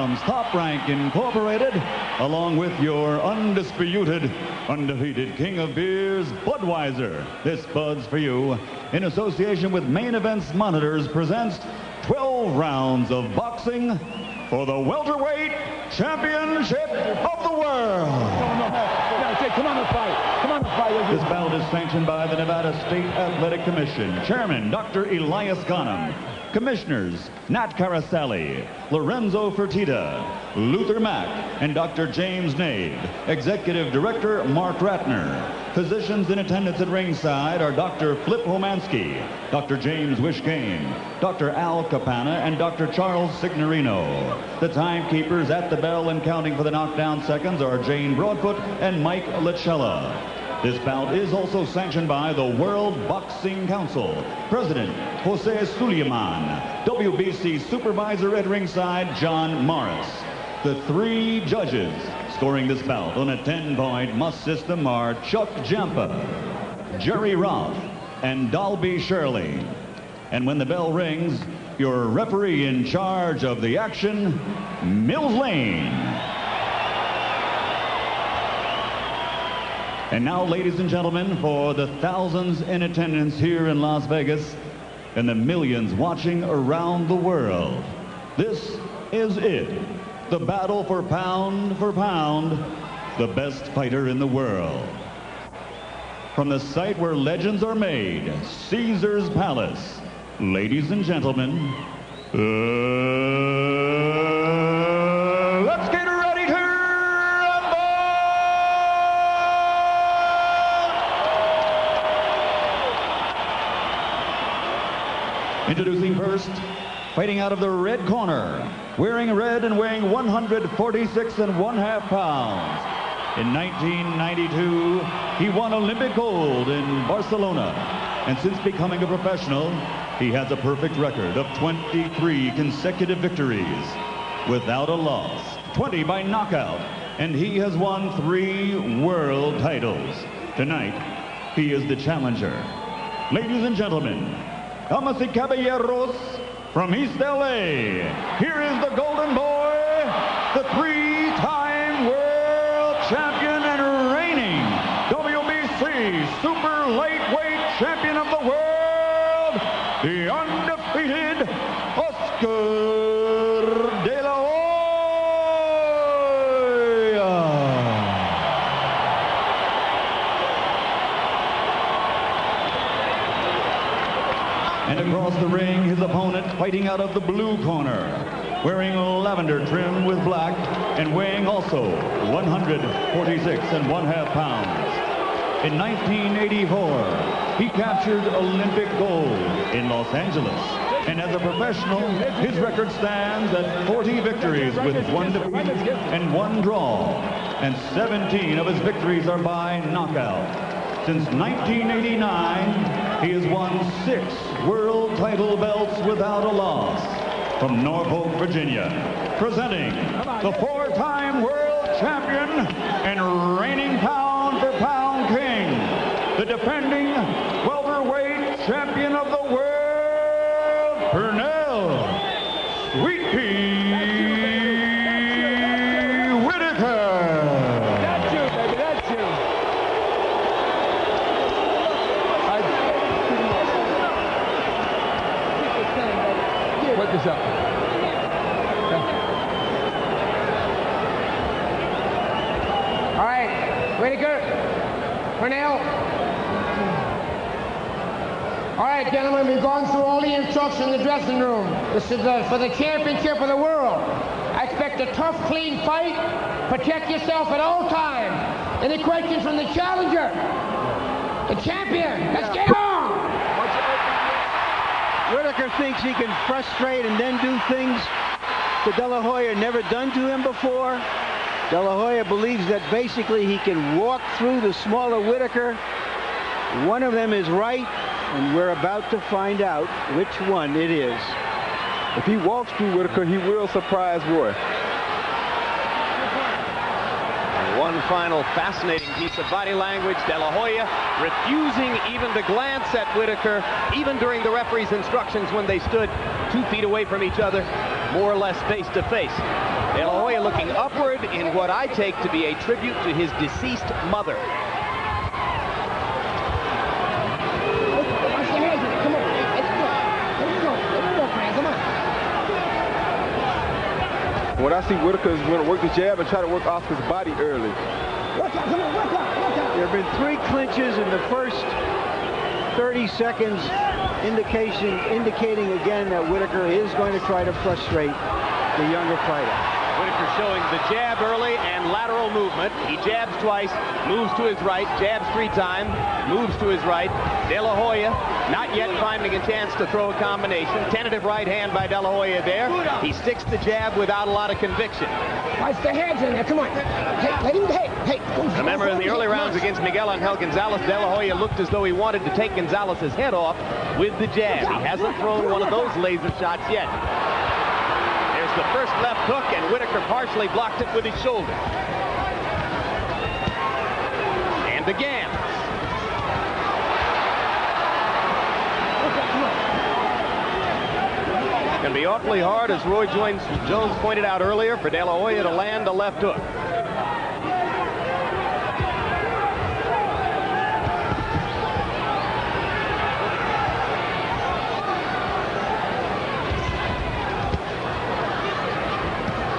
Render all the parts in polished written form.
From Top Rank Incorporated, along with your undisputed, undefeated king of beers, Budweiser. This Bud's for you, in association with Main Events Monitors, presents 12 rounds of boxing for the welterweight championship of the world. Come on, fight. This bout is sanctioned by the Nevada State Athletic Commission. Chairman, Dr. Elias Ghanem. Commissioners, Nat Carasali, Lorenzo Fertitta, Luther Mack, and Dr. James Nade. Executive Director, Mark Ratner. Physicians in attendance at ringside are Dr. Flip Homansky, Dr. James Wishkane, Dr. Al Capana, and Dr. Charles Signorino. The timekeepers at the bell and counting for the knockdown seconds are Jane Broadfoot and Mike Lachella. This bout is also sanctioned by the World Boxing Council. President, Jose Suleiman. WBC Supervisor at ringside, John Morris. The three judges scoring this bout on a 10-point must system are Chuck Jampa, Jerry Roth, and Dalby Shirley. And when the bell rings, your referee in charge of the action, Mills Lane. And now, ladies and gentlemen, for the thousands in attendance here in Las Vegas and the millions watching around the world, this is it. The battle for pound, the best fighter in the world. From the site where legends are made, Caesar's Palace, ladies and gentlemen, let's get ready to rumble! Introducing first, fighting out of the red corner, wearing red and weighing 146.5 pounds. In 1992, he won Olympic gold in Barcelona. And since becoming a professional, he has a perfect record of 23 consecutive victories without a loss, 20 by knockout, and he has won 3 world titles. Tonight, he is the challenger. Ladies and gentlemen, damas y caballeros, from East LA, here is the Golden Boy, the 3-time world champion and reigning WBC Super Lightweight Champion of the world, the undefeated Oscar De La Hoya. And across the ring, his opponent fighting out of the blue corner, wearing lavender trimmed with black and weighing also 146.5 pounds. In 1984, he captured Olympic gold in Los Angeles. And as a professional, his record stands at 40 victories with 1 defeat and 1 draw. And 17 of his victories are by knockout. Since 1989, he has won 6 world title belts without a loss. From Norfolk, Virginia, presenting the 4-time world champion and reigning pound-for-pound king, the defending welterweight champion of the world, Pernell, Sweet Pea Whitaker. That's you, baby, that's you. Put this up. All right, Whitaker, Pernell. All right, gentlemen, we've gone through all the instructions in the dressing room. This is for the championship of the world. I expect a tough, clean fight. Protect yourself at all times. Any questions from the challenger? The champion. Let's get on! Whitaker thinks he can frustrate and then do things that De La Hoya never done to him before. De La Hoya believes that basically he can walk through the smaller Whitaker. One of them is right, and we're about to find out which one it is. If he walks through Whitaker, he will surprise Roy. And one final fascinating piece of body language, De La Hoya refusing even to glance at Whitaker, even during the referee's instructions when they stood 2 feet away from each other. more or less face to face. De La Hoya looking upward in what I take to be a tribute to his deceased mother. What I see Whitaker is going to work the jab and try to work Oscar's body early. There have been 3 clinches in the first 30 seconds, indicating again that Whitaker is going to try to frustrate the younger fighter. Whitaker showing the jab early and lateral movement. He jabs twice, moves to his right, jabs 3 times, moves to his right. De La Hoya not yet finding a chance to throw a combination. Tentative right hand by De La Hoya there. He sticks the jab without a lot of conviction. Watch the hands in there. Come on. Hey, let him. Hey. Remember, in the early rounds against Miguel Angel Gonzalez, De La Hoya looked as though he wanted to take Gonzalez's head off with the jab. He hasn't thrown one of those laser shots yet. There's the first left hook, and Whitaker partially blocked it with his shoulder. And again. It's going to be awfully hard, as Roy Jones pointed out earlier, for De La Hoya to land a left hook.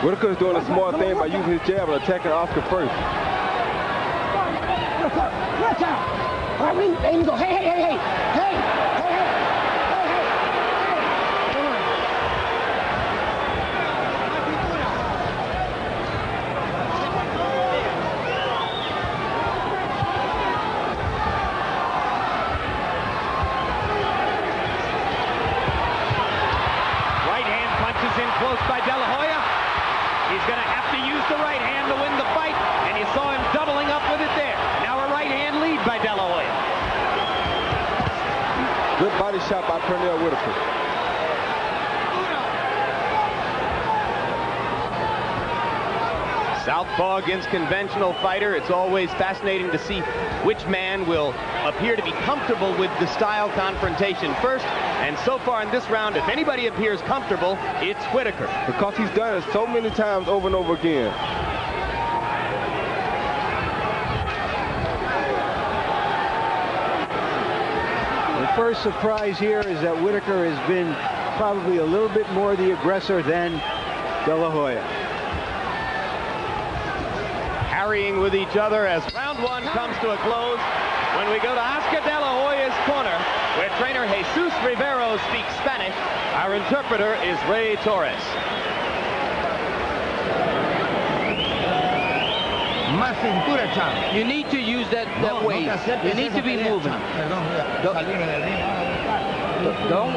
Whitaker is doing a smart thing by using his jab and attacking Oscar first. Watch out! All right, let him go. Hey! Come on. Right hand punches in close by De La Hoya. He's going to have to use the right hand to win the fight, and you saw him doubling up with it there. Now a right hand lead by De La Hoya. Good body shot by Pernell Whitaker. Southpaw against conventional fighter. It's always fascinating to see which man will appear to be comfortable with the style confrontation first. And so far in this round, if anybody appears comfortable, it's Whitaker. Because he's done it so many times over and over again. The first surprise here is that Whitaker has been probably a little bit more the aggressor than De La Hoya. Harrying with each other as round 1 comes to a close. When we go to Oscar De La Hoya's corner, where trainer Jesus Rivero speaks Spanish, our interpreter is Ray Torres. Más cintura, chavo. You need to use that weight. You need to be moving.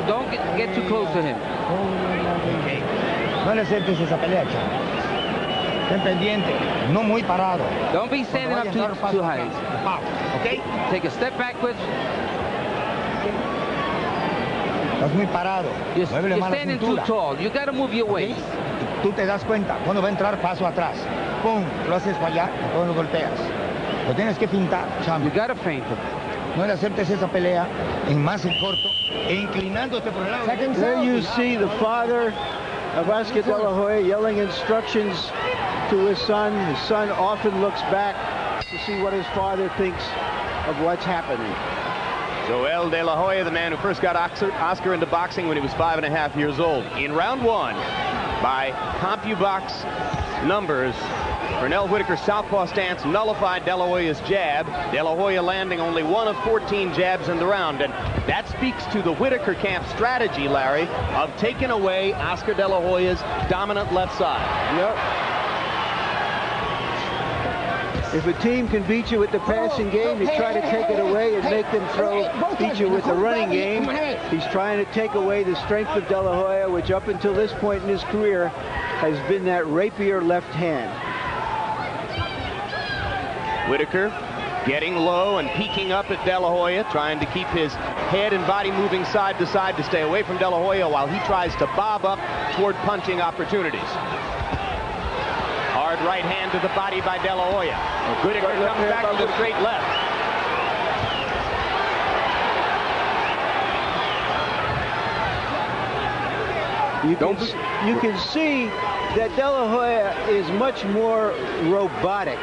Don't get too close to him. No le aceptes esa pelea, chavo. Ten pendiente, no muy parado. Don't be standing up too high. Okay? Take a step backwards. Estás muy parado. You're standing too tall. You got to move your waist. Tú te das cuenta cuando va a entrar paso atrás. Pum, lo haces fallar y todo lo golpeas. Lo tienes que fintar, chamo. You got to feint him. No le aceptes esa pelea en más en corto e inclinándote por el lado. There you see the father of Oscar De La Hoya yelling instructions to his son. His son often looks back to see what his father thinks of what's happening. Joel De La Hoya, the man who first got Oscar into boxing when he was 5.5 years old. In round 1, by CompuBox numbers, Pernell Whitaker's southpaw stance nullified De La Hoya's jab. De La Hoya landing only 1 of 14 jabs in the round. And that speaks to the Whitaker camp strategy, Larry, of taking away Oscar De La Hoya's dominant left side. Yep. If a team can beat you with the passing game, you try to take it away and make them beat you with the running game. He's trying to take away the strength of De La Hoya, which up until this point in his career has been that rapier left hand. Whitaker getting low and peeking up at De La Hoya, trying to keep his head and body moving side to side to stay away from De La Hoya while he tries to bob up toward punching opportunities. Hard right hand to the body by De La Hoya. Whitaker comes back with a straight left. You can see that De La Hoya is much more robotic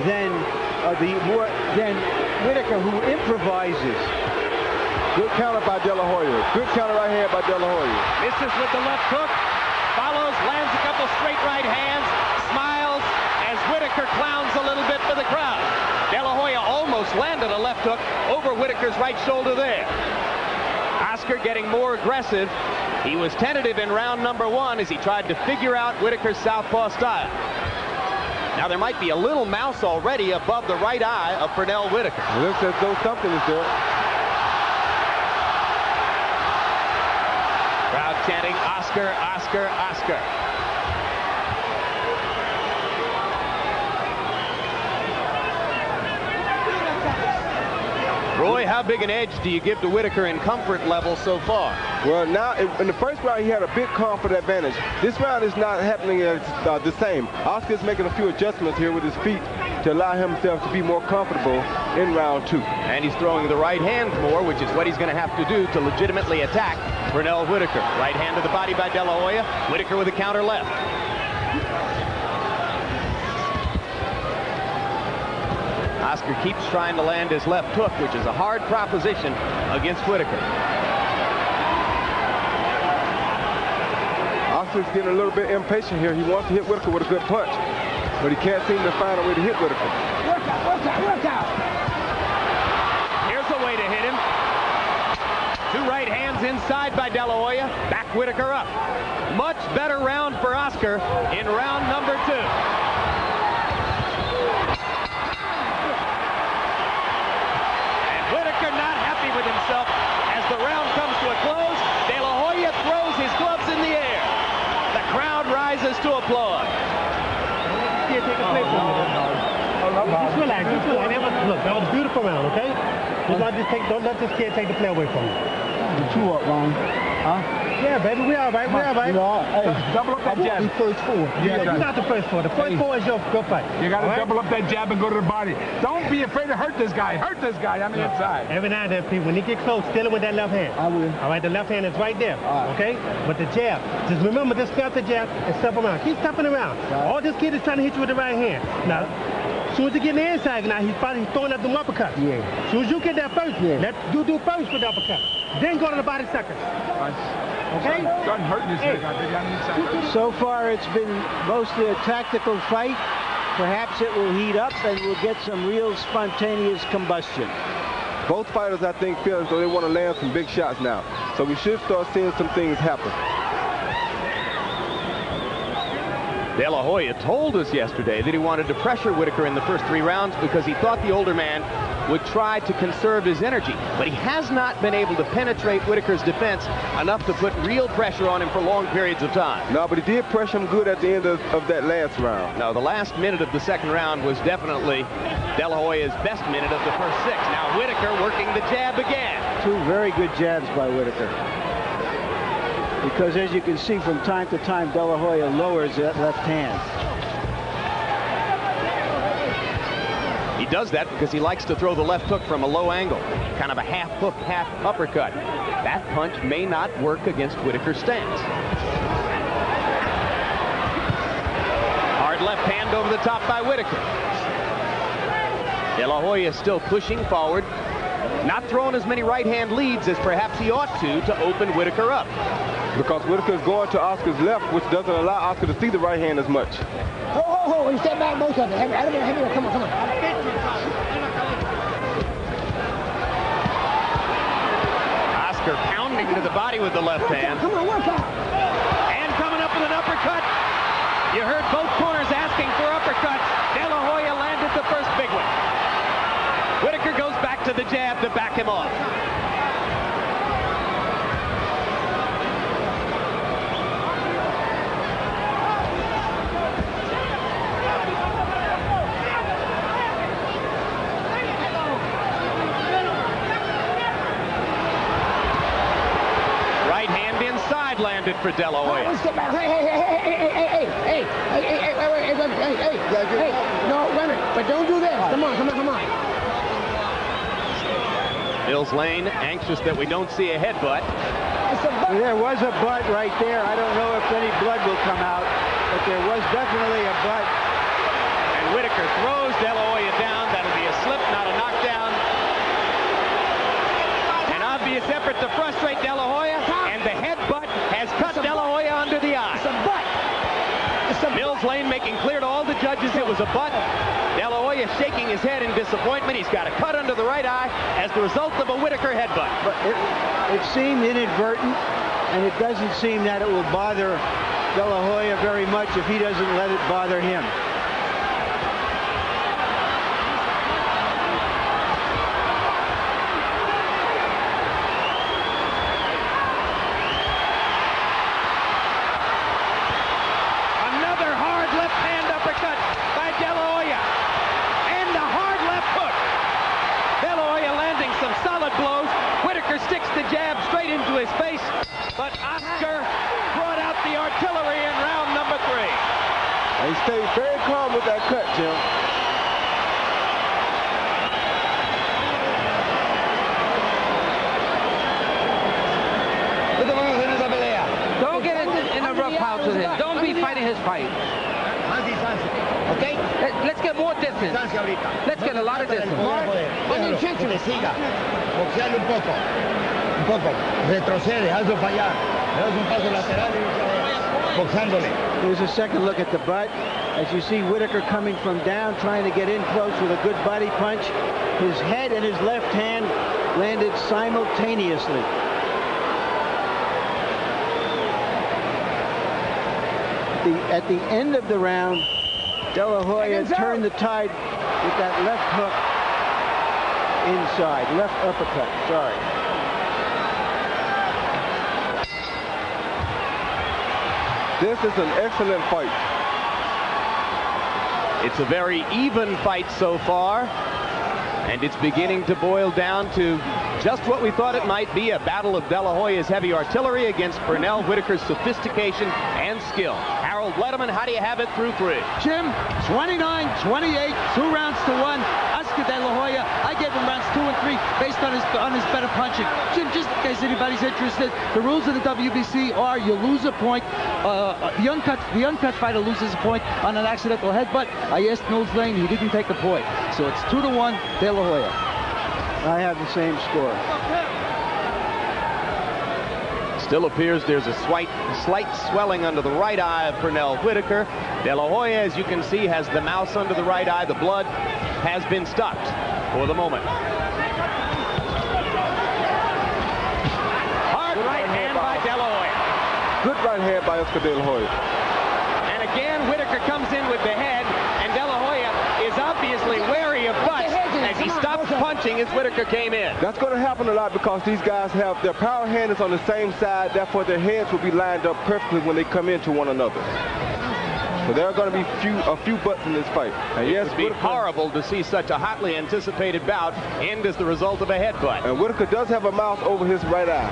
than Whitaker, who improvises. Good counter by De La Hoya. Good counter right hand by De La Hoya. Misses with the left hook. Follows, lands a couple straight right hands. Smiles as Whitaker clowns a little bit for the crowd. De La Hoya almost landed a left hook over Whitaker's right shoulder there. Oscar getting more aggressive. He was tentative in round number 1 as he tried to figure out Whitaker's southpaw style. Now there might be a little mouse already above the right eye of Pernell Whitaker. It looks as though something is there. Crowd chanting, Oscar, Oscar, Oscar. Roy, how big an edge do you give to Whitaker in comfort level so far? Well, now, in the first round, he had a big comfort advantage. This round is not happening as the same. Oscar's making a few adjustments here with his feet to allow himself to be more comfortable in round 2. And he's throwing the right hand more, which is what he's going to have to do to legitimately attack Pernell Whitaker. Right hand to the body by De La Hoya. Whitaker with a counter left. Oscar keeps trying to land his left hook, which is a hard proposition against Whitaker. Oscar's getting a little bit impatient here. He wants to hit Whitaker with a good punch, but he can't seem to find a way to hit Whitaker. Work out, work out, work out. Here's a way to hit him. 2 right hands inside by De La Hoya. Back Whitaker up. Much better round for Oscar in round number 2. With himself as the round comes to a close. De La Hoya throws his gloves in the air. The crowd rises to applaud. Take a play from me. Just relax, just relax. Look, that was a beautiful round, okay? Don't let this kid take the play away from you. You're 2 up, Ron. Huh? Yeah, baby, we all right, we all right. You know, hey, double up that jab. The first 4. Yeah, you're not the first 4. The first 4 is your fight. You got to double up that jab and go to the body. Don't be afraid to hurt this guy. Hurt this guy on the inside. Every now and then, people, when he get close, steal it with that left hand. I will. All right, the left hand is right there, okay? But the jab, just remember to step the jab and step around. Keep stepping around. Right. All this kid is trying to hit you with the right hand. Now, as soon as you get in the inside, now he's throwing up them uppercuts. Yeah. As soon as you get that first, let you do first with the uppercut. Then go to the body second. Okay? Starting hurting his leg on the inside. So far, it's been mostly a tactical fight. Perhaps it will heat up and we'll get some real spontaneous combustion. Both fighters, I think, feel as though they want to land some big shots now. So we should start seeing some things happen. De La Hoya told us yesterday that he wanted to pressure Whitaker in the first 3 rounds because he thought the older man would try to conserve his energy. But he has not been able to penetrate Whitaker's defense enough to put real pressure on him for long periods of time. No, but he did pressure him good at the end of that last round. No, the last minute of the second round was definitely De La Hoya's best minute of the first 6. Now Whitaker working the jab again. 2 very good jabs by Whitaker. Because as you can see from time to time, De La Hoya lowers that left hand. He does that because he likes to throw the left hook from a low angle. Kind of a half hook, half uppercut. That punch may not work against Whitaker's stance. Hard left hand over the top by Whitaker. De La Hoya still pushing forward. Not throwing as many right hand leads as perhaps he ought to open Whitaker up. Because Whitaker is going to Oscar's left, which doesn't allow Oscar to see the right hand as much. He step back both of them. Come on. Oscar pounding to the body with the left hand. Come on, work out. And coming up with an uppercut. You heard both corners asking for uppercuts. De La Hoya landed the first big one. Whitaker goes back to the jab to back him off. Landed for De La Hoya. Hey, no, wait a minute, but don't do this. Come on. Mills Lane anxious that we don't see a headbutt. It's a There was a butt right there. I don't know if any blood will come out, but there was definitely a butt. And Whitaker throws De La Hoya down. That'll be a slip, not a knockdown. An obvious effort to frustrate De La Hoya, and the headbutt has cut De La Hoya under the eye. It's a butt. Mills Lane making clear to all the judges it was a butt. De La Hoya shaking his head in disappointment. He's got a cut under the right eye as the result of a Whitaker headbutt. But it seemed inadvertent, and it doesn't seem that it will bother De La Hoya very much if he doesn't let it bother him. Sticks the jab straight into his face, but Oscar brought out the artillery in round number 3. He stayed very calm with that cut, Jim. Don't get in a rough house with him. Don't be fighting his fight. Okay? Let's get more distance. Let's get a lot of distance. Siga. Boxearle un poco. Retrocede, hazlo fallar. Le das un paso lateral y boxándole. Here's a second look at the butt. As you see Whitaker coming from down, trying to get in close with a good body punch. His head and his left hand landed simultaneously. At the end of the round, De La Hoya turned the tide with that left hook inside, left uppercut, sorry. This is an excellent fight. It's a very even fight so far, and it's beginning to boil down to just what we thought it might be, a battle of De La Hoya's heavy artillery against Pernell Whitaker's sophistication and skill. Harold Letterman, how do you have it through 3? Jim, 29-28, 2 rounds to 1. Oscar De La Hoya, I gave him rounds 2 and 3 based on his better punching. Jim, just in case anybody's interested, the rules of the WBC are you lose a point. The uncut fighter loses a point on an accidental headbutt. I asked Mills Lane, he didn't take a point. So it's 2-1, De La Hoya. I have the same score. Still appears there's a slight swelling under the right eye of Pernell Whitaker. De La Hoya, as you can see, has the mouse under the right eye. The blood has been stopped for the moment. Hard right hand by De La Hoya. Good right hand by Oscar De La Hoya. And again, Whitaker comes in with the head, and De La Hoya is obviously wary of butts as he stopped punching as Whitaker came in. That's going to happen a lot because these guys have their power hand is on the same side, therefore their heads will be lined up perfectly when they come into one another. So there are going to be a few butts in this fight. And yes, it would be horrible to see such a hotly anticipated bout end as the result of a headbutt. And Whitaker does have a mouth over his right eye.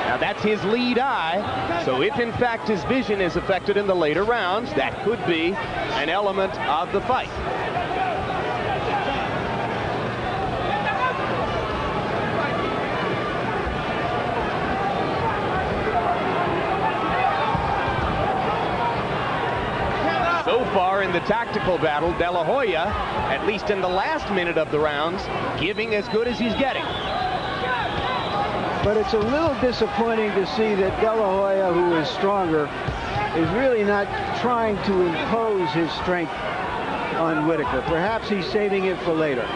Now that's his lead eye, so if in fact his vision is affected in the later rounds, that could be an element of the fight. So far in the tactical battle, De La Hoya, at least in the last minute of the rounds, giving as good as he's getting. But it's a little disappointing to see that De La Hoya, who is stronger, is really not trying to impose his strength on Whitaker. Perhaps he's saving it for later.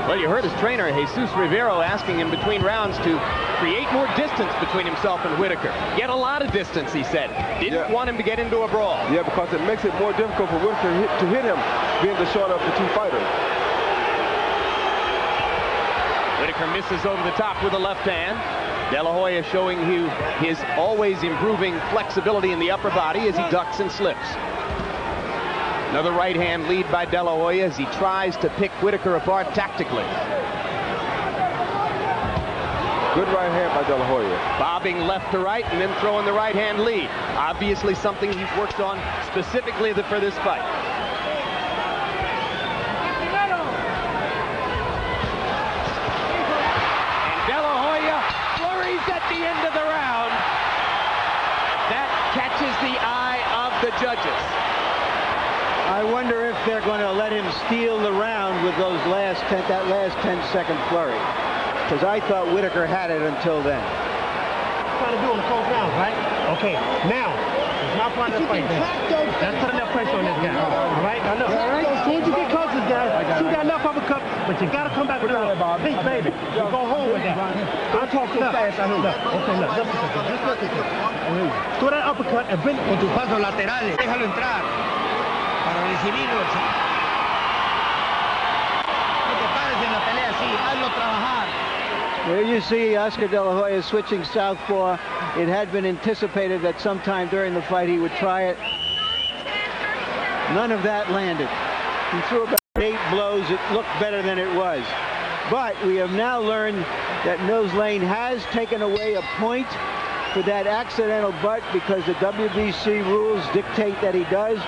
Well, you heard his trainer, Jesus Rivero, asking him between rounds to create more distance between himself and Whitaker. Get a lot of distance, he said. Didn't want him to get into a brawl. Yeah, because it makes it more difficult for Whitaker to hit him, being the shorter of the two fighters. Whitaker misses over the top with the left hand. De La Hoya showing you his always improving flexibility in the upper body as he ducks and slips. Another right hand lead by De La Hoya as he tries to pick Whitaker apart tactically. Good right hand by De La Hoya. Bobbing left to right and then throwing the right hand lead. Obviously something he's worked on specifically for this fight. catches the eye of the judges. I wonder if they're going to let him steal the round with that last 10-second flurry. Because I thought Whitaker had it until then. Trying to do in the 4th round, right? Okay, now, it's not part of the fight. That's putting enough pressure on this guy. All right? I know. As soon as you get close to this guy, shoot that left uppercut, but you got to come back with that. Hey, baby, you go home with that. I'll talk so fast, I know. Okay, look, listen to this. Just listen to this. Throw that uppercut and bring con tus pasos laterales. Déjalo entrar para recibirlo. No te pares en la pelea así, hazlo trabajar. There you see Oscar De La Hoya switching southpaw. It had been anticipated that sometime during the fight he would try it. None of that landed. He threw about 8 blows. It looked better than it was. But we have now learned that Mills Lane has taken away a point for that accidental butt because the WBC rules dictate that he does.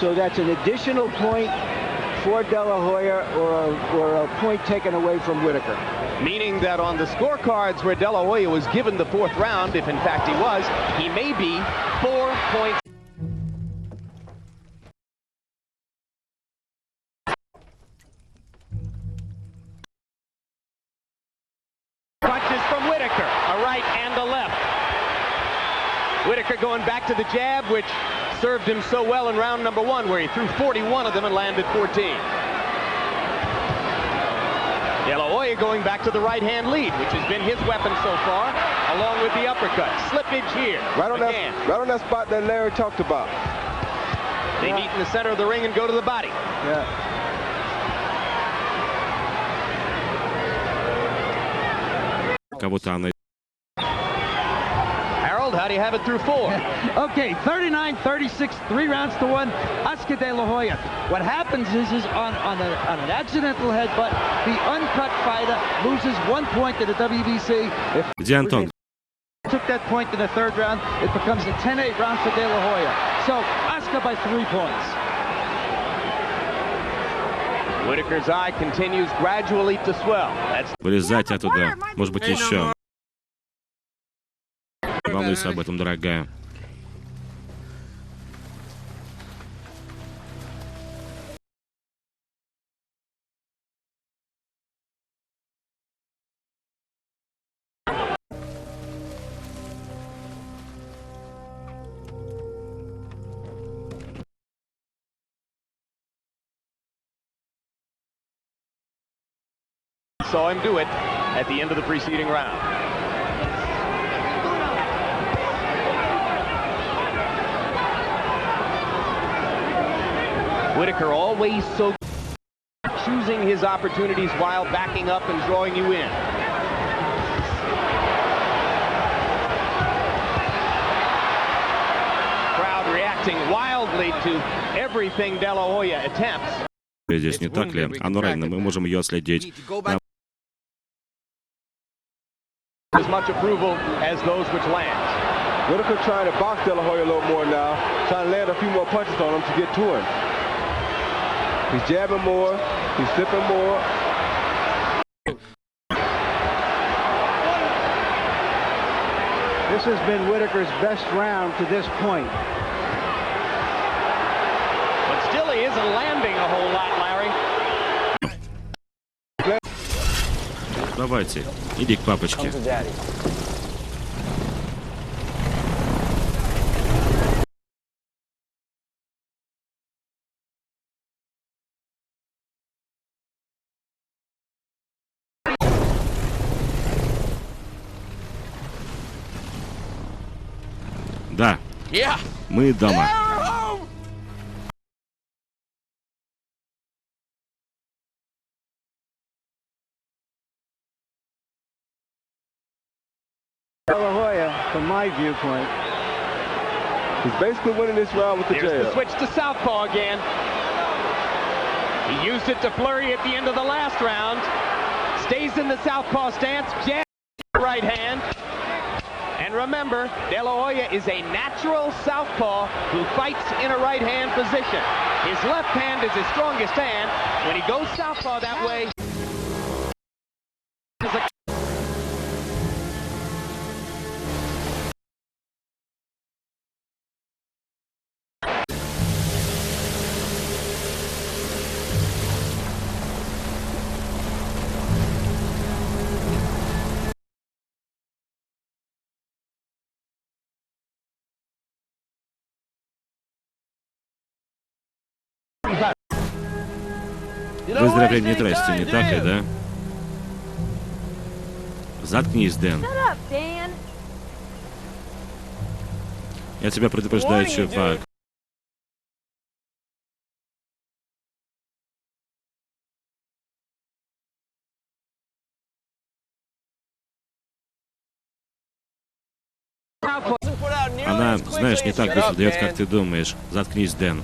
So that's an additional point for De La Hoya or a point taken away from Whitaker. Meaning that on the scorecards where De La Hoya was given the 4th round, if in fact he was, he may be 4 points. Punches from Whitaker, a right and a left. Whitaker going back to the jab, which served him so well in round number 1, where he threw 41 of them and landed 14. De La Hoya going back to the right-hand lead, which has been his weapon so far, along with the uppercut. Slippage here. Right on that spot that Larry talked about. They meet in the center of the ring and go to the body. Yeah. Harold, how do you have it through 4? Okay, 39-36, 3 rounds to 1. Oscar De La Hoya. What happens is on an accidental headbutt, the uncut fighter loses 1 point to the WBC. If Антон? Took that point in the 3rd round, it becomes a 10-8 round for De La Hoya. So Oscar by 3 points. Whitaker's eye continues gradually to swell. Вылезать оттуда. Может быть, еще. Не волнуйся об этом, дорогая. Saw him do it at the end of the preceding round. Whitaker always so choosing his opportunities while backing up and drawing you in. Crowd reacting wildly to everything De La Hoya attempts. Здесь не так ли? Оно равно, мы можем ее отследить. As much approval as those which lands. Whitaker trying to box De La Hoya a little more now, trying to land a few more punches on him to get to him. He's jabbing more, he's slipping more. This has been Whitaker's best round to this point. But still he isn't landing a whole lot, Larry. Давайте, иди к папочке. Да, мы дома. De La Hoya, from my viewpoint, he's basically winning this round with the jab. Here's the switch to southpaw again. He used it to flurry at the end of the last round. Stays in the southpaw stance, jab right hand. And remember, De La Hoya is a natural southpaw who fights in a right hand position. His left hand is his strongest hand. When he goes southpaw that way, Выздоровление трасти, не так ли, да? Заткнись, Дэн. Я тебя предупреждаю, чувак. Она, знаешь, не так быстро дает, как ты думаешь. Заткнись, Дэн.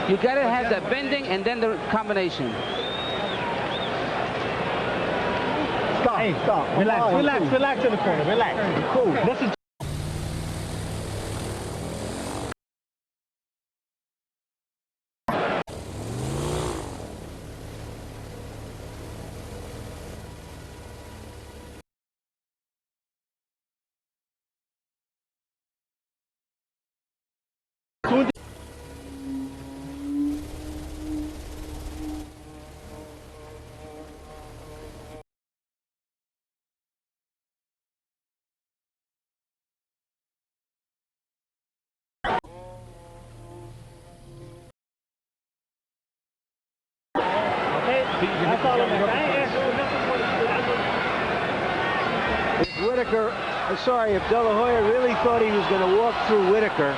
You gotta have the bending and then the combination. Stop. Hey, stop. Relax, relax, relax in the corner. Relax. Cool. This is If Whitaker, sorry, if De La Hoya really thought he was going to walk through Whitaker,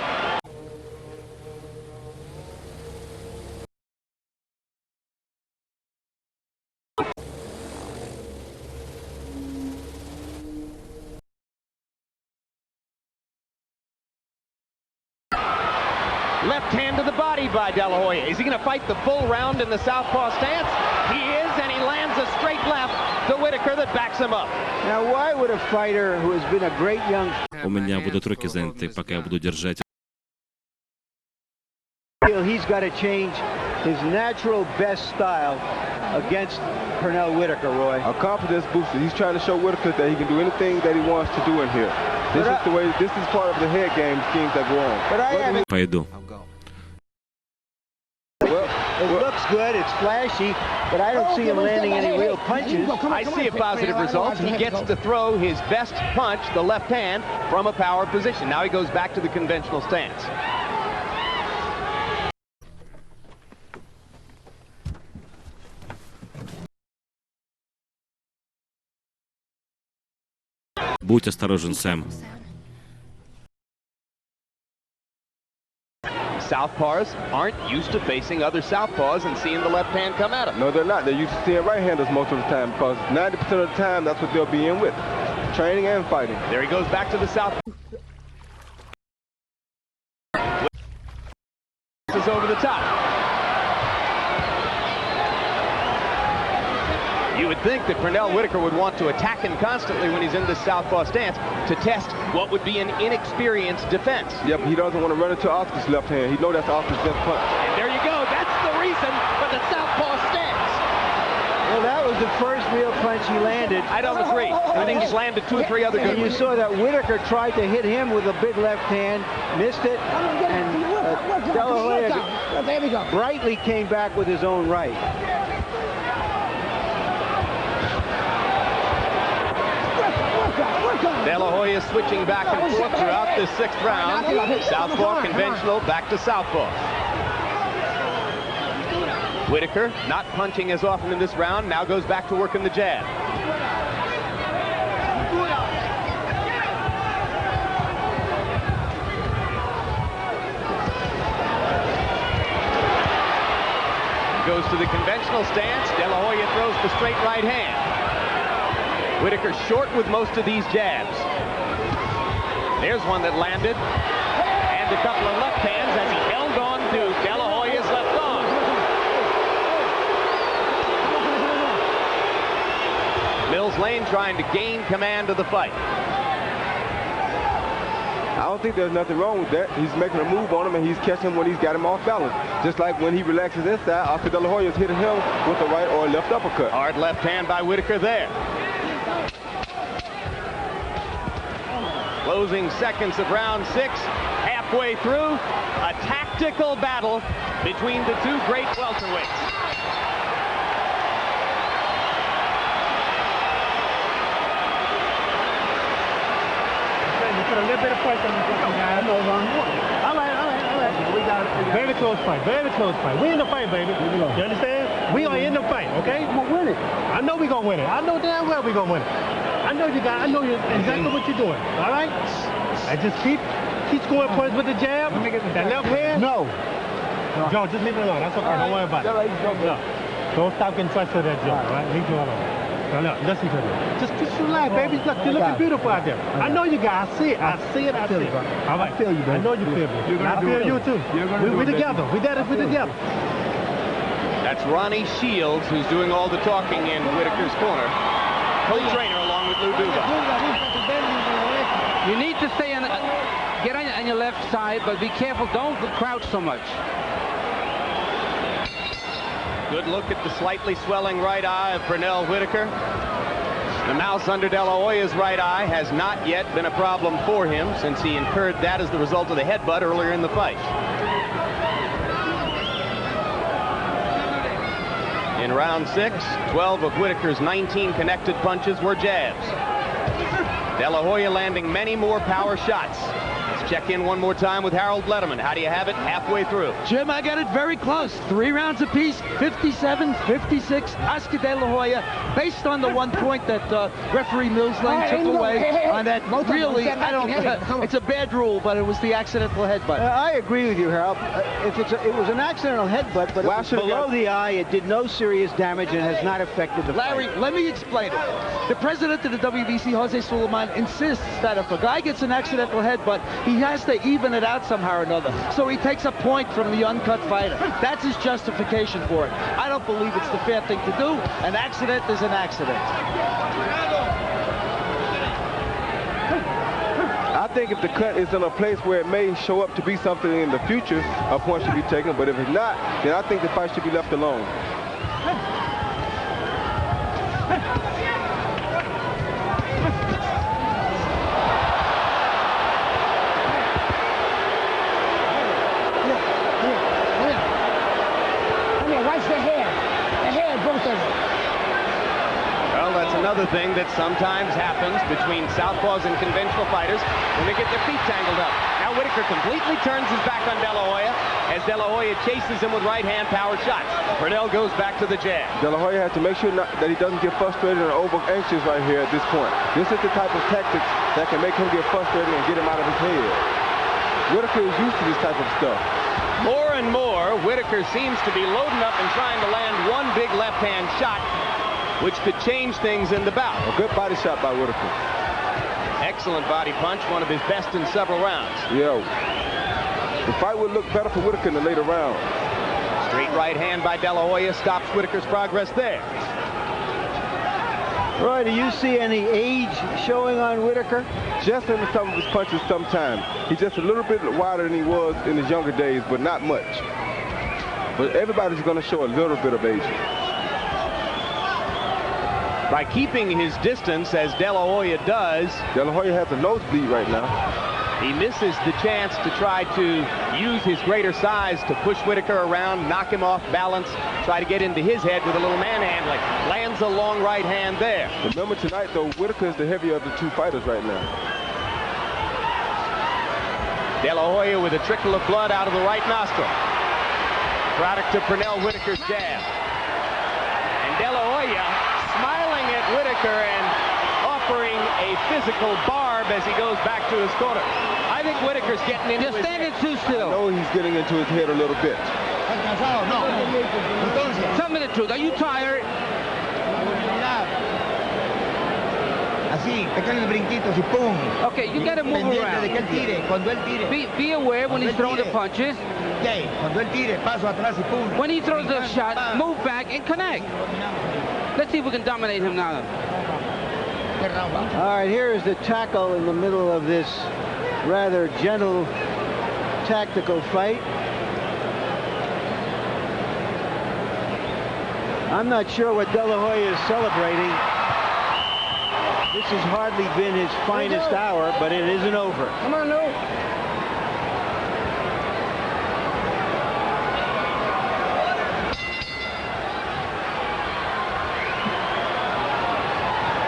Left hand to the body by De La Hoya. Is he going to fight the full round in the southpaw stance? He is, and he lands a straight left to Whitaker that backs him up. now why would a fighter who has been a great young... У меня будут руки заняты, пока я буду держать. He's got to change his natural best style against Pernell Whitaker, Roy. A confidence booster. He's trying to show Whitaker that he can do anything that he wants to do in here. This is the way. This is part of the head game schemes that go on. But I haven't... Пойду. It looks good, it's flashy, but I don't see him landing any real punches. I see a positive result. He gets to throw his best punch, the left hand, from a power position. Now he goes back to the conventional stance. Будь осторожен, Сэм. Southpaws aren't used to facing other southpaws and seeing the left hand come at them. No, they're not. They're used to seeing right-handers most of the time because 90% of the time that's what they'll be in with, training and fighting. There he goes back to the south. This is over the top. You would think that Pernell Whitaker would want to attack him constantly when he's in this southpaw stance to test what would be an inexperienced defense. Yeah, but he doesn't want to run into Oscar's left hand. He knows that's Oscar's best punch. And there you go. That's the reason for the southpaw stance. Well, that was the first real punch he landed. I don't agree. I think he's landed 2 or 3 other good And you ones. saw that Whitaker tried to hit him with a big left hand, missed it, and De La Hoya brightly came back with his own right. De La Hoya switching back and forth throughout this 6th round. Southpaw, conventional, back to southpaw. Whitaker not punching as often in this round, now goes back to working the jab. Goes to the conventional stance. De La Hoya throws the straight right hand. Whitaker short with most of these jabs. There's one that landed. And a couple of left hands as he held on to De La Hoya's left arm. Mills Lane trying to gain command of the fight. I don't think there's nothing wrong with that. He's making a move on him and he's catching him when he's got him off balance. Just like when he relaxes inside, Oscar De La Hoya's hitting him with a right or a left uppercut. Hard left hand by Whitaker there. Closing seconds of round 6, halfway through, a tactical battle between the 2 great welterweights. put a little bit of pressure on this guy. All right. We got it. Very close fight. We in the fight, baby. You understand? We are in the fight, okay? I'm gonna win it. I know we're gonna win it. I know damn well we're gonna win it. I know you exactly what you're doing. All right? I just keep scoring points with the jab. That left hand. No. Joe, just leave it alone. That's okay. Don't worry about it. No. Don't stop getting touched with that, Joe. All right? Leave Joe alone. No, listen to me. Just relax, baby. Look, you're looking beautiful out there. I know you guys. I see it. I see it. All right. I feel you, baby. I know you feel me. I feel you too. We're together. We're together. That's Ronnie Shields, who's doing all the talking in Whitaker's corner. Co-trainer along with Lou Duva. You need to stay get on your left side, but be careful. Don't crouch so much. Good look at the slightly swelling right eye of Pernell Whitaker. The mouse under De La Hoya's right eye has not yet been a problem for him since he incurred that as the result of the headbutt earlier in the fight. In round 6, 12 of Whitaker's 19 connected punches were jabs. De La Hoya landing many more power shots. Let's check in one more time with Harold Letterman. How do you have it halfway through? Jim, I got it very close. 3 rounds apiece, 57-56. Oscar De La Hoya, based on the 1 point that referee Mills Lane took away on that. Really, I don't. It's a bad rule, but it was the accidental headbutt. I agree with you, Harold. It was an accidental headbutt, but it was below the eye. It did no serious damage and has not affected the Larry, fight. let me explain it. The president of the WBC, Jose Sulaiman, insists that if a guy gets an accidental headbutt, he has to even it out somehow or another. So he takes a point from the uncut fighter. That's his justification for it. I don't believe it's the fair thing to do. An accident is an accident. I think if the cut is in a place where it may show up to be something in the future, a point should be taken. But if it's not, then I think the fight should be left alone. Well, that's another thing that sometimes happens between southpaws and conventional fighters when they get their feet tangled up. Now Whitaker completely turns his back on De La Hoya as De La Hoya chases him with right-hand power shots. Pernell goes back to the jab. De La Hoya has to make sure that he doesn't get frustrated and over anxious right here at this point. This is the type of tactics that can make him get frustrated and get him out of his head. Whitaker is used to this type of stuff. More and more, Whitaker seems to be loading up and trying to land one big left-hand shot, which could change things in the bout. A good body shot by Whitaker. Excellent body punch, one of his best in several rounds. Yeah. The fight would look better for Whitaker in the later rounds. Straight right hand by De La Hoya stops Whitaker's progress there. Roy, do you see any age showing on Whitaker? Just in some of his punches sometimes. He's just a little bit wider than he was in his younger days, but not much. But everybody's going to show a little bit of age. By keeping his distance, as De La Hoya does, De La Hoya has a nosebleed right now. He misses the chance to try to use his greater size to push Whitaker around, knock him off balance, try to get into his head with a little manhandling. Lands a long right hand there. Remember tonight, though, Whitaker is the heavier of the two fighters right now. De La Hoya with a trickle of blood out of the right nostril. Product of Pernell Whitaker's jab. And De La Hoya smiling at Whitaker and offering a physical barb as he goes back to his corner. I think Whitaker's getting into his head. Too still. I know he's getting into his head a little bit. Tell me the truth. Are you tired? Así, pégale el brinquito, así, pum. Okay, you gotta move around. De que él tire, cuando él tire. Be aware when he's throwing the punches. Okay, cuando él tire, paso atrás y pum. When he throws the shot, move back and connect. Let's see if we can dominate him now. All right, here is the tackle in the middle of this rather gentle tactical fight. I'm not sure what De La Hoya is celebrating. This has hardly been his finest hour, but it isn't over. Come on, Lou.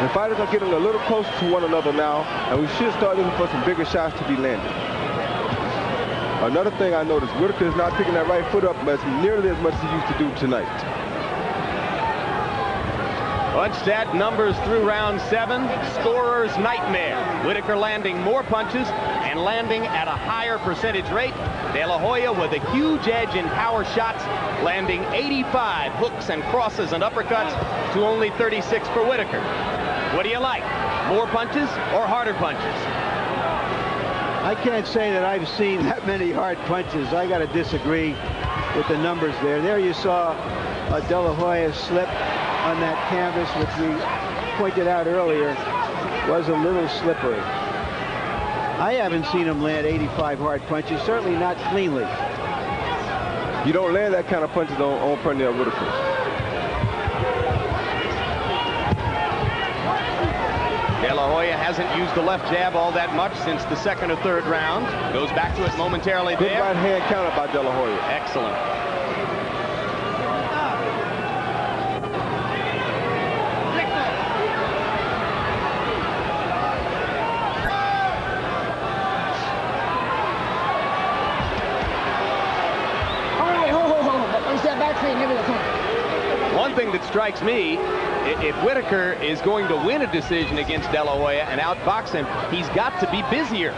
The fighters are getting a little closer to one another now, and we should start looking for some bigger shots to be landed. Another thing I noticed, Whitaker is not picking that right foot up nearly as much as he used to do tonight. Punch stat numbers through round 7. Scorer's nightmare. Whitaker landing more punches and landing at a higher percentage rate. De La Hoya with a huge edge in power shots, landing 85 hooks and crosses and uppercuts to only 36 for Whitaker. What do you like? More punches or harder punches? I can't say that I've seen that many hard punches. I got to disagree with the numbers there. There you saw De La Hoya slip on that canvas, which we pointed out earlier was a little slippery. I haven't seen him land 85 hard punches, certainly not cleanly. You don't land that kind of punches on Pernell Whitaker. De La Hoya hasn't used the left jab all that much since the 2nd or 3rd round. Goes back to it momentarily there. Good right hand counter by De La Hoya. Excellent. One thing that strikes me, if Whitaker is going to win a decision against De La Hoya and outbox him, he's got to be busier.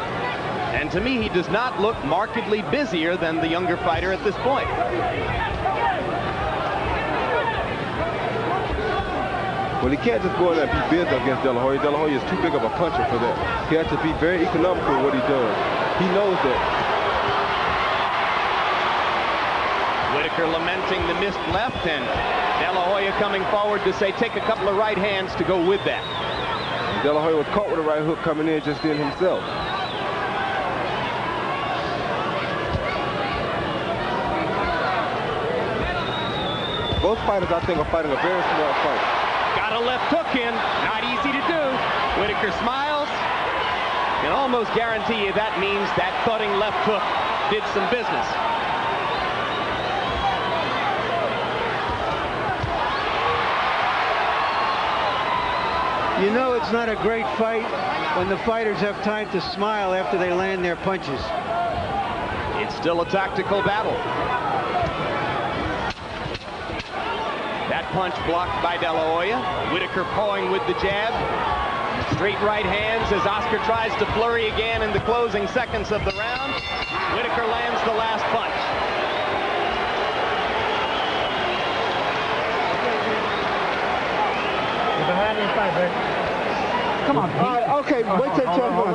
And to me, he does not look markedly busier than the younger fighter at this point. Well, he can't just go in there and be busy against De La Hoya. De La Hoya is too big of a puncher for that. He has to be very economical in what he does. He knows that. Whitaker lamenting the missed left, and De La Hoya coming forward to say, take a couple of right hands to go with that. De La Hoya was caught with a right hook coming in just then himself. Both fighters, I think, are fighting a very smart fight. Got a left hook in, not easy to do. Whitaker smiles. Can almost guarantee you that means that thudding left hook did some business. You know it's not a great fight when the fighters have time to smile after they land their punches. It's still a tactical battle. That punch blocked by De La Hoya. Whitaker pawing with the jab. Straight right hands as Oscar tries to flurry again in the closing seconds of the round. Whitaker lands the last punch. You're behind in the fight, man. Come on. Okay, wait till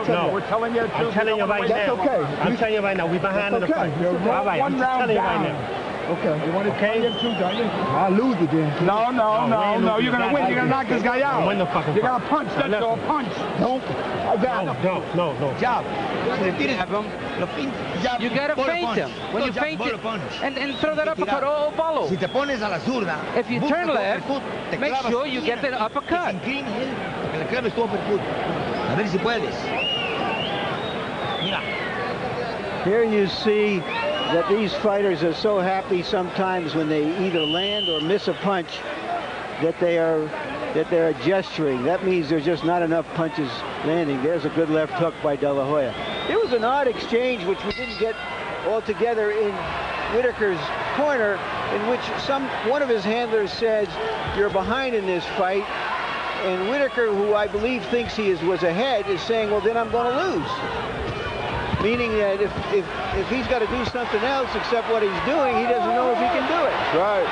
No, we're telling you the truth. I'm telling you right now. That's okay. I'm telling you right now. We're behind in the fight. You're all right. I'm just telling you right now. Okay. You want to tell you the truth, don't you? I'll lose again. No. You're going to win. You're going to knock this guy out. Win the fucking fight. You're going to punch. That's your punch. Don't. No. Jab. You gotta feint him. When you feint it, and throw that uppercut or follow. If you turn left, make sure you get the uppercut. Here you see that these fighters are so happy sometimes when they either land or miss a punch that they are gesturing. That means there's just not enough punches landing. There's a good left hook by De La Hoya. There was an odd exchange which we didn't get all together in Whitaker's corner, in which one of his handlers says, "You're behind in this fight," and Whitaker, who I believe thinks he was ahead, is saying, "Well, then I'm going to lose." Meaning that if he's got to do something else except what he's doing, he doesn't know if he can do it. Right.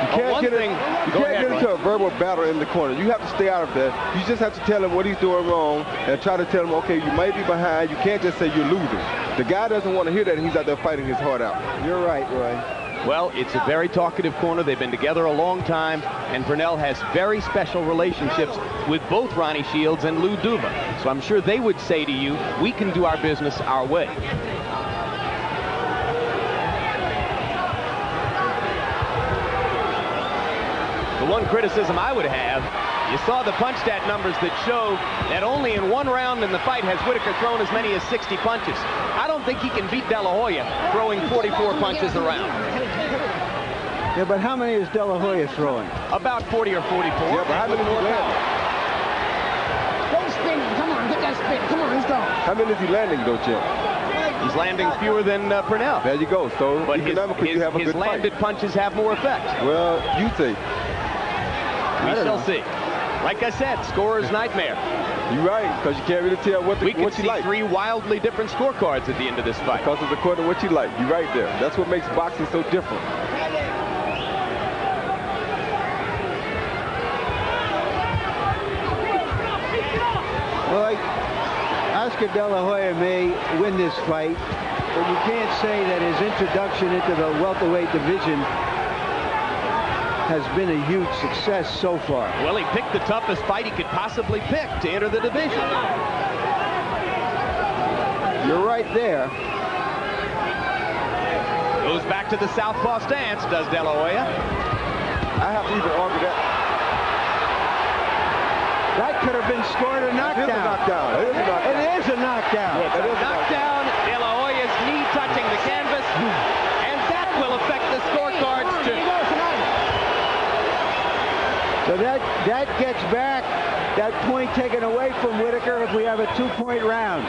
You can't get into a verbal battle in the corner. You have to stay out of that. You just have to tell him what he's doing wrong and try to tell him, okay, you might be behind. You can't just say you're losing. The guy doesn't want to hear that, and he's out there fighting his heart out. You're right, Roy. Well, it's a very talkative corner. They've been together a long time, and Pernell has very special relationships with both Ronnie Shields and Lou Duva. So I'm sure they would say to you, we can do our business our way. The one criticism I would have, you saw the punch stat numbers that show that only in one round in the fight has Whitaker thrown as many as 60 punches. I don't think he can beat De La Hoya throwing 44 punches a round. Yeah, but how many is De La Hoya throwing? About 40 or 44. Yeah, but how many more now? How many is he landing, though, Jim? He's landing fewer than Pernell. There you go. So but economically, you have a his good landed fight. punches have more effect. Well, you see. We shall see. Like I said, scorer's nightmare. You're right, because you can't really tell what We could you see like. 3 wildly different scorecards at the end of this fight. Because it's according to what you like. You're right there. That's what makes boxing so different. Well, Oscar De La Hoya may win this fight, but you can't say that his introduction into the welterweight division has been a huge success so far. Well, he picked the toughest fight he could possibly pick to enter the division. You're right there. Goes back to the southpaw stance, does De La Hoya. I have to even argue that. That could have been scored a knockdown. It is a knockdown. It is a knockdown. Yes, it is a knockdown. De La Hoya's knee touching the canvas, and that will affect the scorecards too. So that gets back that point taken away from Whitaker if we have a 2-point round.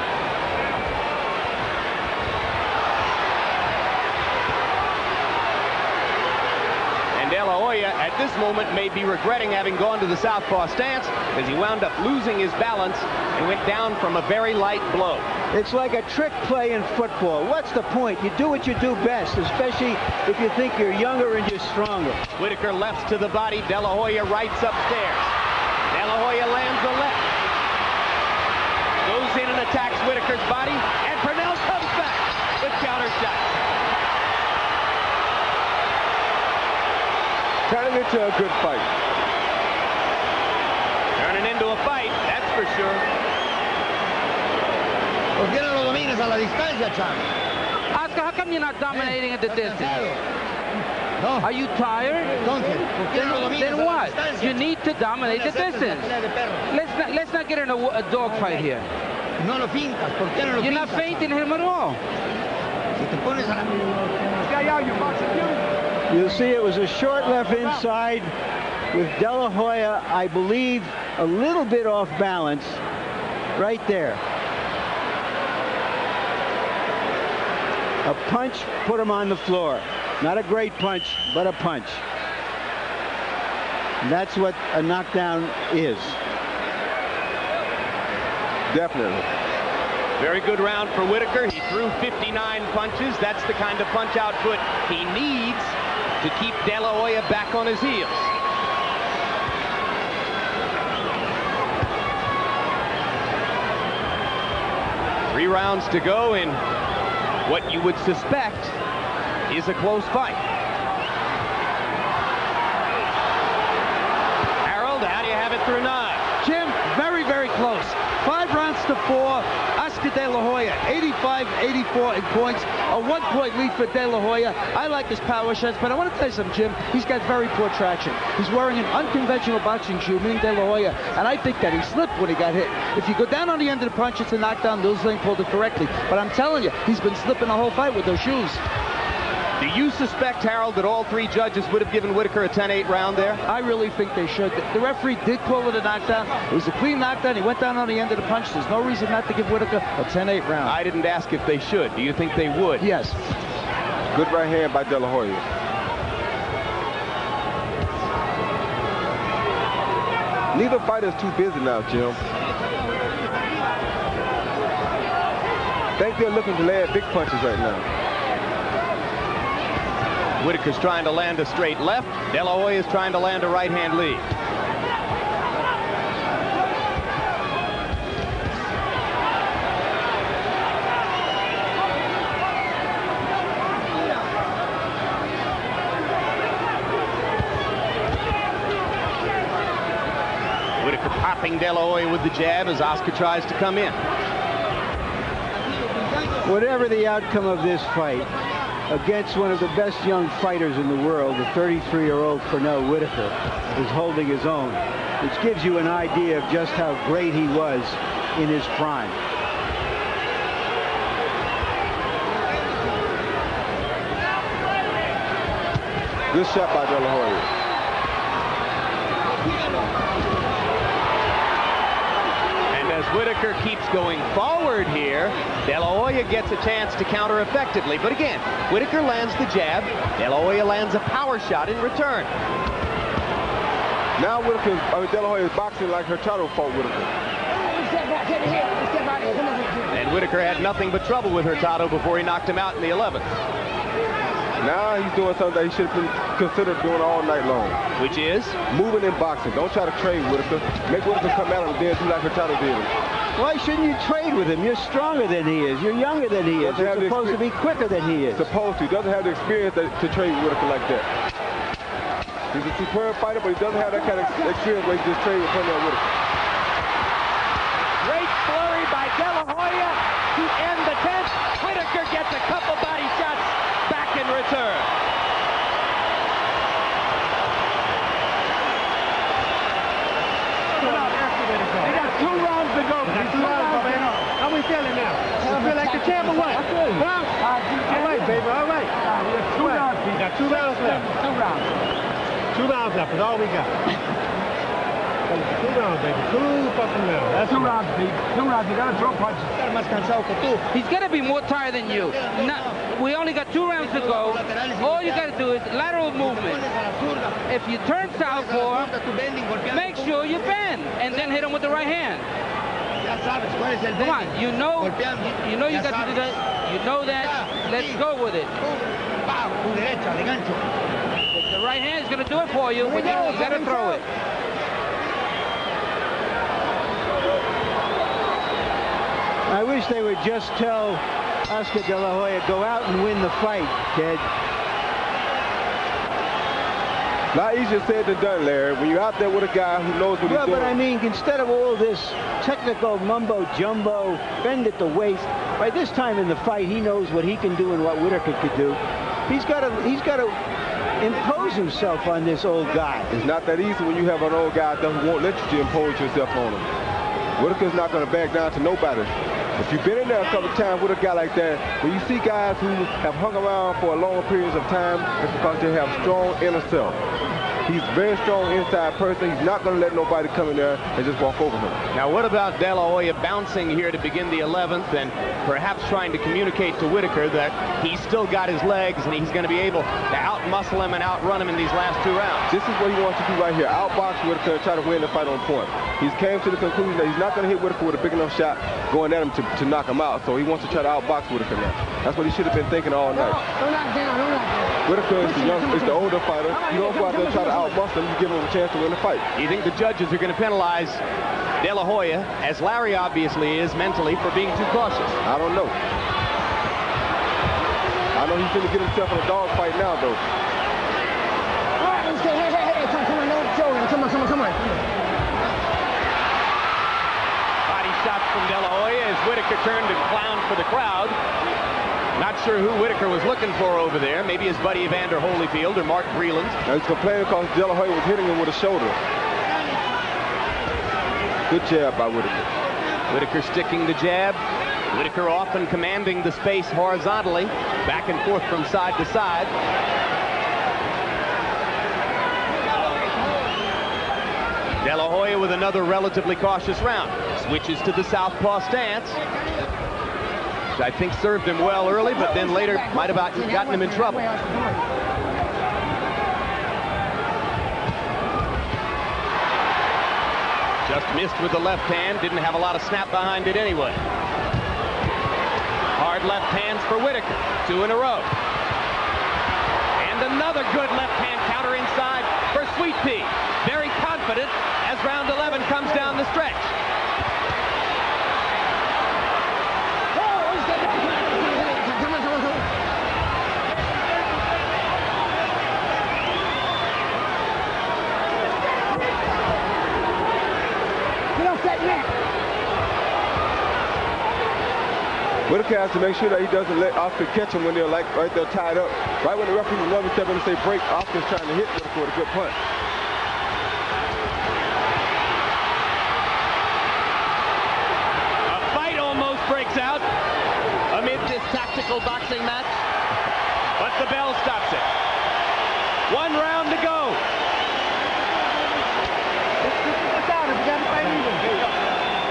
And De La Hoya at this moment may be regretting having gone to the southpaw stance because he wound up losing his balance and went down from a very light blow. It's like a trick play in football. What's the point? You do what you do best, especially if you think you're younger and you're stronger. Whitaker lefts to the body. De La Hoya rights upstairs. De La Hoya lands a left. Goes in and attacks Whitaker's body, and Pernell comes back with counter shots. Turning into a good fight. Turning into a fight, that's for sure. Oscar, how come you're not dominating at the distance? Are you tired? Then what? You need to dominate the distance. Let's not get in a dog fight here. You're not fainting him at all. You'll see it was a short left inside with De La Hoya, I believe, a little bit off balance right there. A punch put him on the floor. Not a great punch, but a punch. And that's what a knockdown is. Definitely. Very good round for Whitaker. He threw 59 punches. That's the kind of punch output he needs to keep De La Hoya back on his heels. Three rounds to go in what you would suspect is a close fight. Harold, how do you have it through 9? Jim, very, very close. 5 rounds to 4. Oscar De La Hoya, 85-84 in points. A 1-point lead for De La Hoya. I like his power shots, but I want to tell you something, Jim. He's got very poor traction. He's wearing an unconventional boxing shoe, meaning De La Hoya, and I think that he slipped when he got hit. If you go down on the end of the punch, it's a knockdown. Lil Zane pulled it correctly. But I'm telling you, he's been slipping the whole fight with those shoes. Do you suspect, Harold, that all 3 judges would have given Whitaker a 10-8 round there? I really think they should. The referee did call it a knockdown. It was a clean knockdown. He went down on the end of the punch. There's no reason not to give Whitaker a 10-8 round. I didn't ask if they should. Do you think they would? Yes. Good right hand by De La Hoya. Neither fighter's too busy now, Jim. I think they're looking to land big punches right now. Whitaker's trying to land a straight left. De La Hoya is trying to land a right-hand lead. Whitaker popping De La Hoya with the jab as Oscar tries to come in. Whatever the outcome of this fight, against one of the best young fighters in the world, the 33-year-old Pernell Whitaker is holding his own, which gives you an idea of just how great he was in his prime. Good shot by De La Hoya. And as Whitaker Whitaker keeps going forward here, De La Hoya gets a chance to counter effectively. But again, Whitaker lands the jab. De La Hoya lands a power shot in return. Now De La Hoya is boxing like Hurtado fought Whitaker. And Whitaker had nothing but trouble with Hurtado before he knocked him out in the 11th. Now he's doing something that he should have been considered doing all night long. Which is? Moving and boxing. Don't try to trade Whitaker. Make Whitaker come at him and then do like Hurtado did him. Why shouldn't you trade with him? You're stronger than he is. You're younger than he is. You're supposed to be quicker than he is. Supposed to. He doesn't have the experience to trade with Whitaker like that. He's a superb fighter, but he doesn't have that kind of experience where he just trade with Pernell Whitaker. Great flurry by De La Hoya to end the 10th. Whitaker gets a couple body shots back in return. They got 2 rounds to go. How we feeling now? You feel like the champ or what? Huh? All right, baby, all right. We got 2 rounds. We got 2 rounds left. 2 rounds. 2 rounds left is all we got. 2 rounds, baby. 2 fucking rounds. That's 2 rounds, baby. 2 rounds. You gotta throw punches. He's got to be more tired than you. We only got 2 rounds to go. All you got to do is lateral movement. If you turn southpaw, make sure you bend and then hit him with the right hand. Come on, you know you got to do that. You know that. Let's go with it. The right hand is going to do it for you, but you got to throw it. I wish they would just tell Oscar De La Hoya, go out and win the fight, kid. Not easier said than done, Larry. When you're out there with a guy who knows what he's doing. But I mean, instead of all this technical mumbo-jumbo, bend at the waist, by this time in the fight, he knows what he can do and what Whitaker could do. He's got to impose himself on this old guy. It's not that easy when you have an old guy that won't let you impose yourself on him. Whitaker's not going to back down to nobody. If you've been in there a couple of times with a guy like that, when you see guys who have hung around for long periods of time, it's because they have strong inner self. He's a very strong inside person. He's not going to let nobody come in there and just walk over him. Now, what about De La Hoya bouncing here to begin the 11th and perhaps trying to communicate to Whitaker that he's still got his legs and he's going to be able to out-muscle him and outrun him in these last 2 rounds? This is what he wants to do right here. Outbox Whitaker and try to win the fight on point. He's came to the conclusion that he's not going to hit Whitaker with a big enough shot going at him to knock him out. So he wants to try to outbox Whitaker now. That's what he should have been thinking all night. Whitaker is the older fighter. You don't go out there and try to outmuscle him. You give him a chance to win the fight. You think the judges are going to penalize De La Hoya, as Larry obviously is mentally, for being too cautious? I don't know. I know he's going to get himself in a dog fight now, though. Come on. Body shots from De La Hoya as Whitaker turned and clowned for the crowd. Not sure who Whitaker was looking for over there. Maybe his buddy Evander Holyfield or Mark Breland. Now he's complaining because De La Hoya was hitting him with a shoulder. Good jab by Whitaker. Whitaker sticking the jab. Whitaker often commanding the space horizontally, back and forth from side to side. De La Hoya with another relatively cautious round. Switches to the southpaw stance, which I think served him well early, but then later might have gotten him in trouble. Just missed with the left hand, didn't have a lot of snap behind it anyway. Hard left hands for Whitaker, 2 in a row. And another good left hand counter inside for Sweet Pea. Very confident as round 11 comes down the stretch. Whitaker has to make sure that he doesn't let Oscar catch him when they're like right there tied up. Right when the referee was running, step in and say break, Oscar's trying to hit Whitaker with a good punch. A fight almost breaks out amid this tactical boxing match, but the bell stops it. 1 round to go.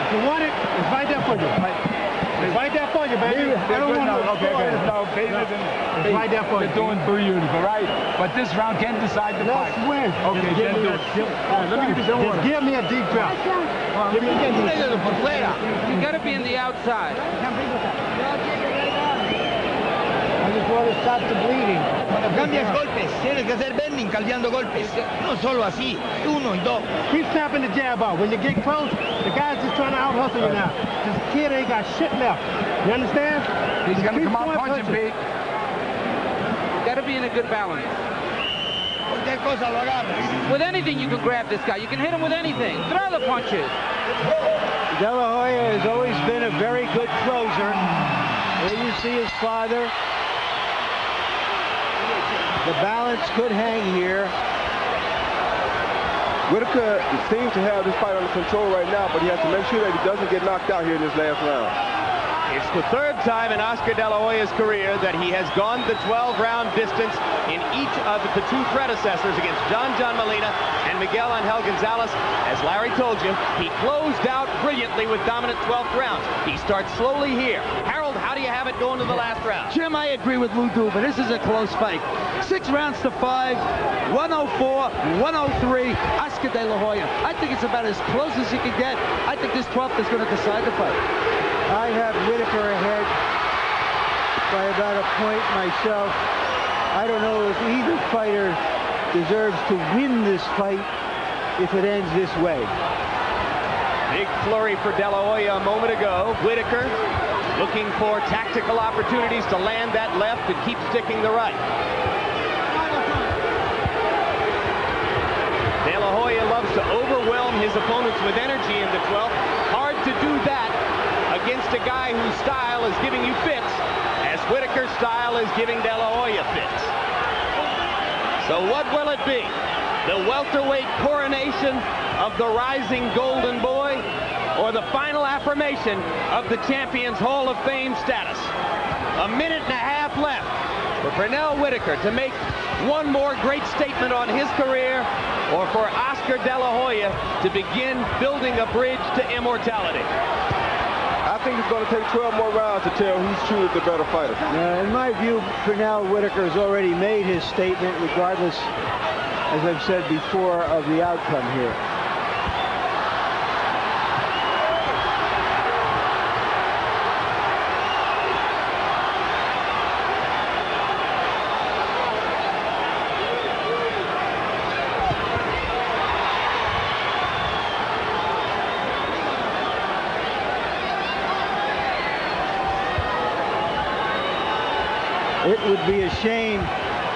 If you want it, it's right for you. It's right there for you, baby. I don't want to. Okay. No, it's right there for you. They're doing beautiful, right? But this round can't decide the fight. Let's win. Okay, then do it. Let me give you some water. Just give me a deep drop. Give me a deep drop. You got to be in the outside. I just want to stop the bleeding. Cuando cambias golpes, tienes que hacer bending cambiando golpes. No solo así, 1 y 2. Keep snapping the jab out. When you get close, the guy's just trying to out-hustle you now. This kid ain't got shit left. You understand? He's going to come out punching, Pete. You got to be in a good balance. Cualquier cosa lo agarras. With anything, you can grab this guy. You can hit him with anything. Throw the punches. De La Hoya has always been a very good closer. There you see his father. The balance could hang here. Whitaker seems to have this fight under control right now, but he has to make sure that he doesn't get knocked out here in this last round. It's the third time in Oscar De La Hoya's career that he has gone the 12-round distance in each of the two predecessors against John Molina and Miguel Angel Gonzalez. As Larry told you, he closed out brilliantly with dominant 12th rounds. He starts slowly here. Harold, how do you have it going to the last round? Jim, I agree with Lou Duba. This is a close fight. 6 rounds to 5, 104, 103, Oscar De La Hoya. I think it's about as close as you can get. I think this 12th is going to decide the fight. I have Whitaker ahead by about a point myself. I don't know if either fighter deserves to win this fight if it ends this way. Big flurry for De La Hoya a moment ago. Whitaker looking for tactical opportunities to land that left and keep sticking the right. De La Hoya loves to overwhelm his opponents with energy in the 12th. Hard to do that against a guy whose style is giving you fits, as Whitaker's style is giving De La Hoya fits. So what will it be? The welterweight coronation of the rising golden boy, or the final affirmation of the champion's Hall of Fame status? A minute and a half left for Pernell Whitaker to make one more great statement on his career, or for Oscar De La Hoya to begin building a bridge to immortality. I think it's going to take 12 more rounds to tell who's truly the better fighter. In my view, Pernell Whitaker has already made his statement, regardless, as I've said before, of the outcome here. It would be a shame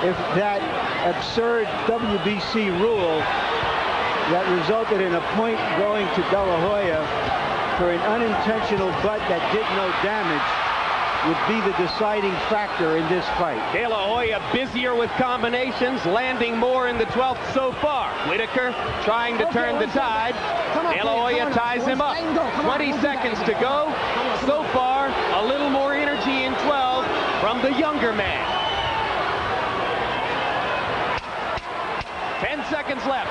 if that absurd WBC rule that resulted in a point going to De La Hoya for an unintentional butt that did no damage would be the deciding factor in this fight. De La Hoya busier with combinations, landing more in the 12th so far. Whitaker trying to turn the tide. De La Hoya ties him up. 20 seconds to go. So far, a little more energy in 12 from the younger man. 10 seconds left.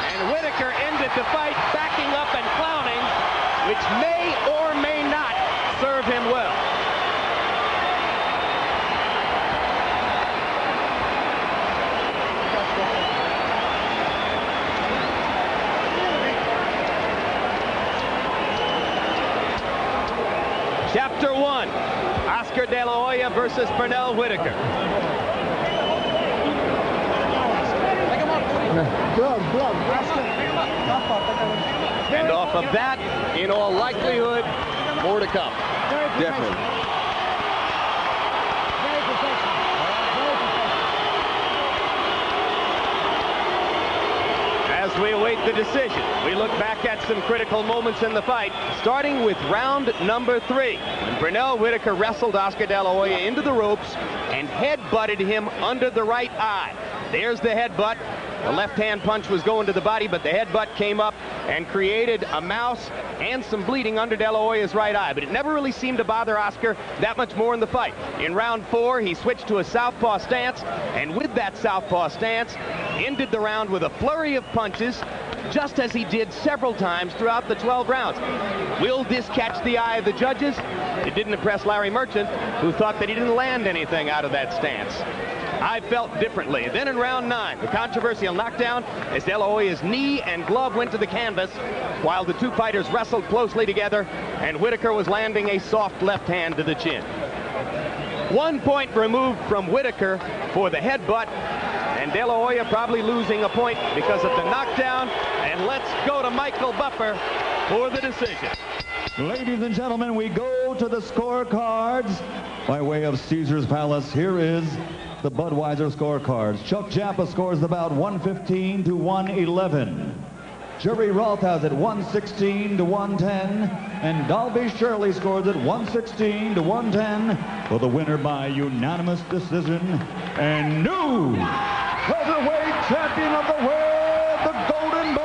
And Whitaker ended the fight backing up and clowning, which may or may not serve him well. Chapter 1, Oscar De La Hoya versus Pernell Whitaker. And off of that, in all likelihood, more to come. Definitely. As we await the decision, we look back at some critical moments in the fight, starting with round number 3, when Pernell Whitaker wrestled Oscar De La Hoya into the ropes and head-butted him under the right eye. There's the headbutt. The left-hand punch was going to the body, but the headbutt came up and created a mouse and some bleeding under De La Hoya's right eye. But it never really seemed to bother Oscar that much more in the fight. In round 4, he switched to a southpaw stance, and with that southpaw stance, ended the round with a flurry of punches, just as he did several times throughout the 12 rounds. Will this catch the eye of the judges? It didn't impress Larry Merchant, who thought that he didn't land anything out of that stance. I felt differently. Then in round 9, the controversial knockdown as De La Hoya's knee and glove went to the canvas while the two fighters wrestled closely together, and Whitaker was landing a soft left hand to the chin. 1 point removed from Whitaker for the headbutt, and De La Hoya probably losing a point because of the knockdown. And let's go to Michael Buffer for the decision. Ladies and gentlemen, we go to the scorecards by way of Caesar's Palace. Here is the Budweiser scorecards. Chuck Jappa scores the bout 115 to 111. Jerry Roth has it 116 to 110. And Dalby Shirley scores it 116 to 110 for the winner by unanimous decision. And new featherweight champion of the world, the Golden Boy,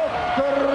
Oscar